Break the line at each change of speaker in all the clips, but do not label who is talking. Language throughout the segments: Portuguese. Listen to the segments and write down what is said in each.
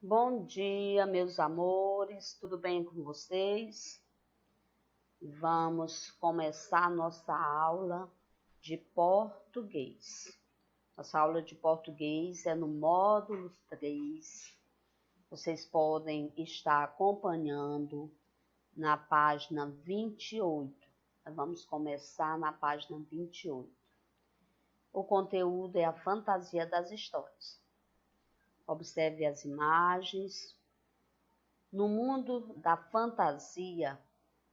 Bom dia, meus amores, tudo bem com vocês? Vamos começar nossa aula de português. Nossa aula de português é no módulo 3. Vocês podem estar acompanhando na página 28. Vamos começar na página 28. O conteúdo é a fantasia das histórias. Observe as imagens. No mundo da fantasia,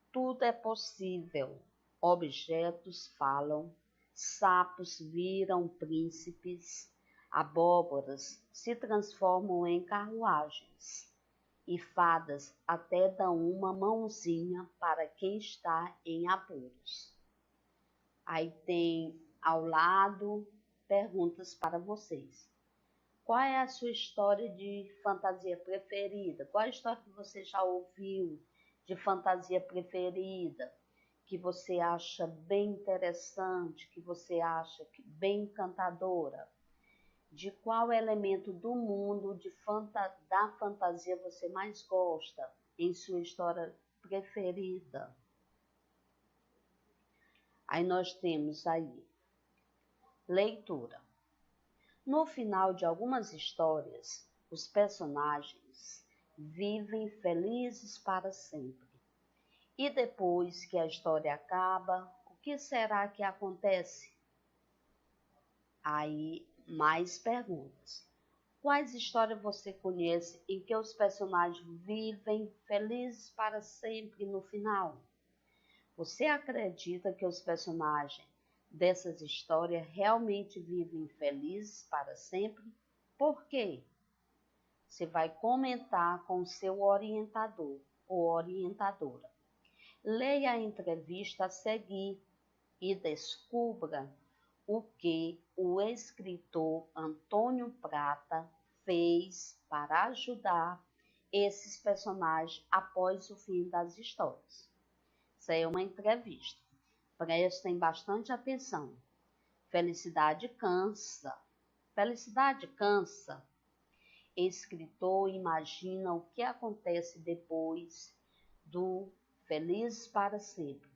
tudo é possível. Objetos falam, sapos viram príncipes, abóboras se transformam em carruagens, e fadas até dão uma mãozinha para quem está em apuros. Aí tem ao lado perguntas para vocês. Qual é a sua história de fantasia preferida? Qual a história que você já ouviu de fantasia preferida? Que você acha bem interessante, que você acha bem encantadora? De qual elemento do mundo da fantasia você mais gosta em sua história preferida? Aí nós temos aí leitura. No final de algumas histórias, os personagens vivem felizes para sempre. E depois que a história acaba, o que será que acontece? Aí, mais perguntas. Quais histórias você conhece em que os personagens vivem felizes para sempre no final? Você acredita que os personagens dessas histórias realmente vivem felizes para sempre? Por quê? Você vai comentar com seu orientador ou orientadora. Leia a entrevista a seguir e descubra o que o escritor Antônio Prata fez para ajudar esses personagens após o fim das histórias. Isso aí é uma entrevista. Prestem bastante atenção. Felicidade cansa. Felicidade cansa. Escritor imagina o que acontece depois do Felizes para Sempre.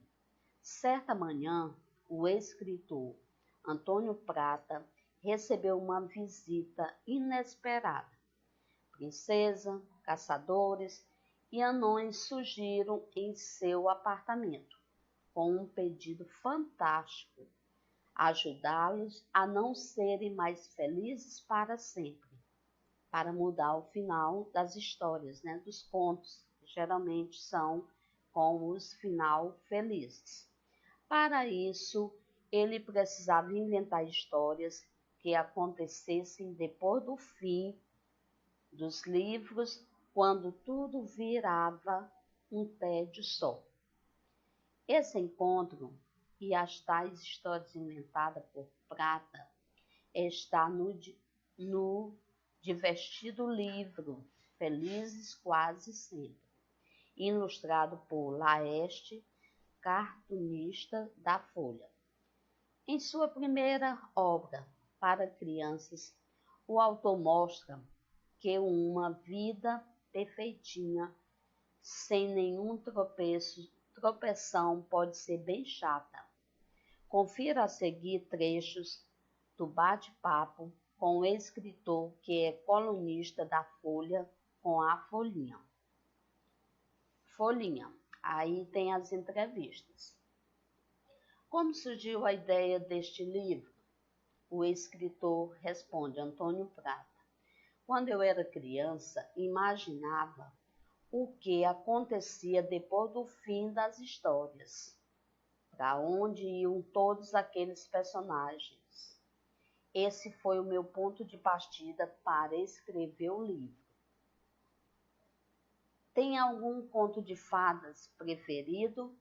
Certa manhã, o escritor Antônio Prata recebeu uma visita inesperada. Princesa, caçadores e anões surgiram em seu apartamento com um pedido fantástico: ajudá-los a não serem mais felizes para sempre, para mudar o final das histórias, dos contos, que geralmente são com os final felizes. Para isso, ele precisava inventar histórias que acontecessem depois do fim dos livros, quando tudo virava um tédio só. Esse encontro e as tais histórias inventadas por Prata está no divertido livro Felizes Quase Sempre, ilustrado por Laeste, cartunista da Folha. Em sua primeira obra para crianças, o autor mostra que uma vida perfeitinha, sem nenhum tropeção, pode ser bem chata. Confira a seguir trechos do bate-papo com o escritor que é colunista da Folha com a Folhinha. Folhinha. Aí tem as entrevistas. Como surgiu a ideia deste livro? O escritor responde, Antônio Prata. Quando eu era criança, imaginava o que acontecia depois do fim das histórias, para onde iam todos aqueles personagens. Esse foi o meu ponto de partida para escrever o livro. Tem algum conto de fadas preferido?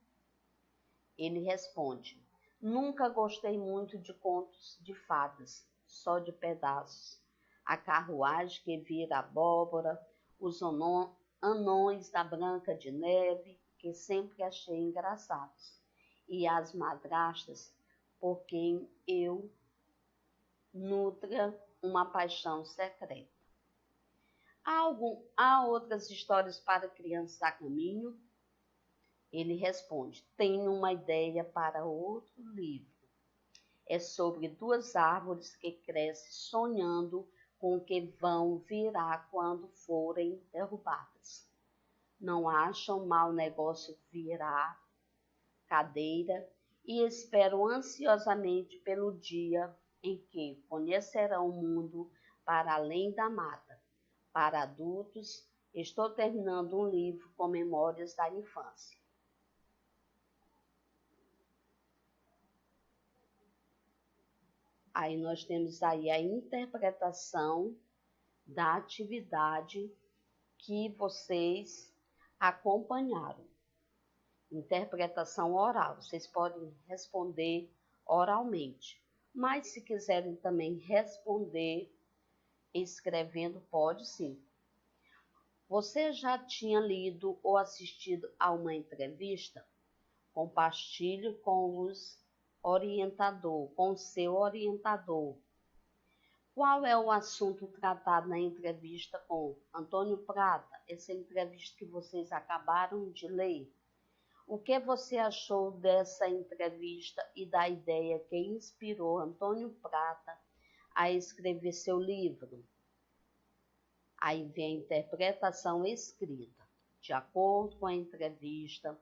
Ele responde, nunca gostei muito de contos de fadas, só de pedaços. A carruagem que vira abóbora, os anões da Branca de Neve, que sempre achei engraçados, e as madrastas, por quem eu nutra uma paixão secreta. Há outras histórias para crianças a caminho? Ele responde: tenho uma ideia para outro livro. É sobre duas árvores que crescem sonhando com o que vão virar quando forem derrubadas. Não acham mau negócio virar cadeira e esperam ansiosamente pelo dia em que conhecerão o mundo para além da mata. Para adultos, estou terminando um livro com memórias da infância. Aí nós temos aí a interpretação da atividade que vocês acompanharam. Interpretação oral. Vocês podem responder oralmente, mas se quiserem também responder escrevendo, pode sim. Você já tinha lido ou assistido a uma entrevista? Compartilhe com com seu orientador. Qual é o assunto tratado na entrevista com Antônio Prata? Essa entrevista que vocês acabaram de ler. O que você achou dessa entrevista e da ideia que inspirou Antônio Prata a escrever seu livro? Aí vem a interpretação escrita. De acordo com a entrevista,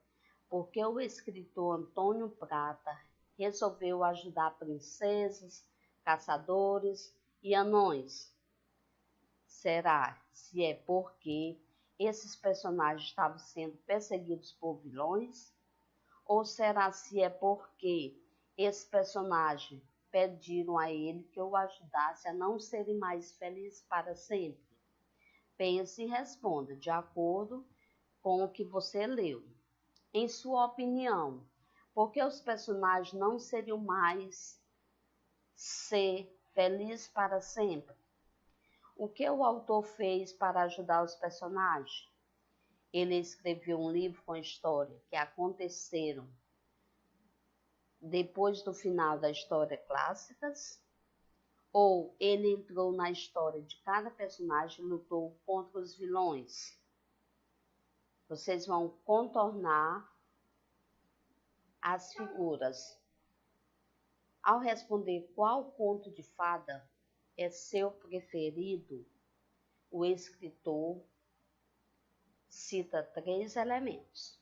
porque o escritor Antônio Prata resolveu ajudar princesas, caçadores e anões? Será se é porque esses personagens estavam sendo perseguidos por vilões? Ou será se é porque esses personagens pediram a ele que o ajudasse a não serem mais felizes para sempre? Pense e responda de acordo com o que você leu. Em sua opinião, por que os personagens não seriam mais ser felizes para sempre? O que o autor fez para ajudar os personagens? Ele escreveu um livro com histórias que aconteceram depois do final da história clássicas? Ou ele entrou na história de cada personagem e lutou contra os vilões? Vocês vão contornar as figuras. Ao responder qual conto de fada é seu preferido, o escritor cita 3 elementos.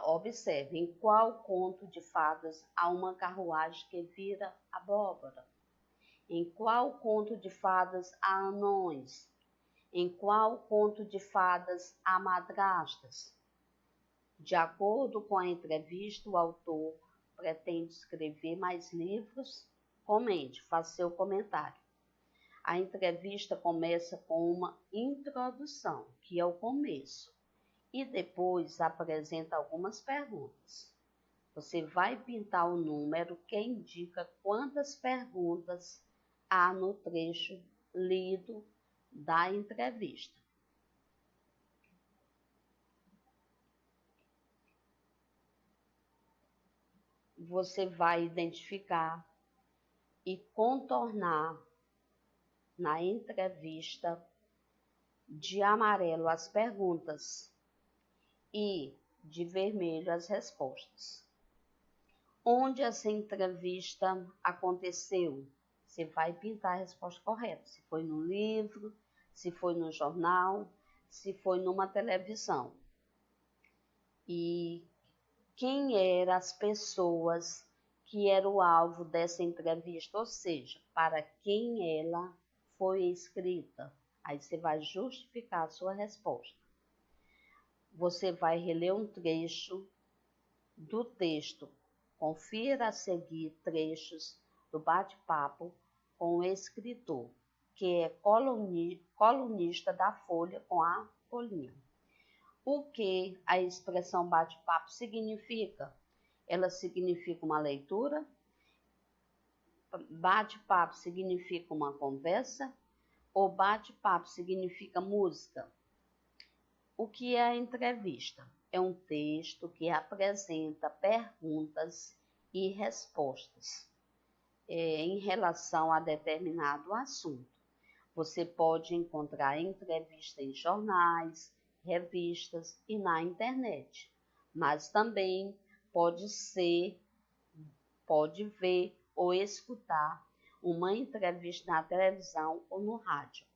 Observe, em qual conto de fadas há uma carruagem que vira abóbora? Em qual conto de fadas há anões? Em qual conto de fadas há madrastas? De acordo com a entrevista, o autor pretende escrever mais livros? Comente, faça seu comentário. A entrevista começa com uma introdução, que é o começo, e depois apresenta algumas perguntas. Você vai pintar o número que indica quantas perguntas há no trecho lido da entrevista. Você vai identificar e contornar na entrevista de amarelo as perguntas e de vermelho as respostas. Onde essa entrevista aconteceu? Você vai pintar a resposta correta. Se foi no livro, se foi no jornal, se foi numa televisão. E quem eram as pessoas que eram o alvo dessa entrevista, ou seja, para quem ela foi escrita. Aí você vai justificar a sua resposta. Você vai reler um trecho do texto. Confira a seguir trechos do bate-papo com o escritor, que é colunista da Folha com a folhinha. O que a expressão bate-papo significa? Ela significa uma leitura? Bate-papo significa uma conversa? Ou bate-papo significa música? O que é a entrevista? É um texto que apresenta perguntas e respostas em relação a determinado assunto. Você pode encontrar entrevista em jornais, revistas e na internet, mas também pode ver ou escutar uma entrevista na televisão ou no rádio.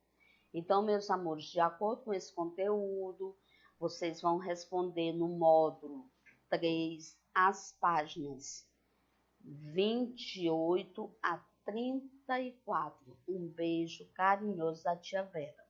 Então, meus amores, de acordo com esse conteúdo, vocês vão responder no módulo 3 as páginas 28 a 34. Um beijo carinhoso da tia Vera.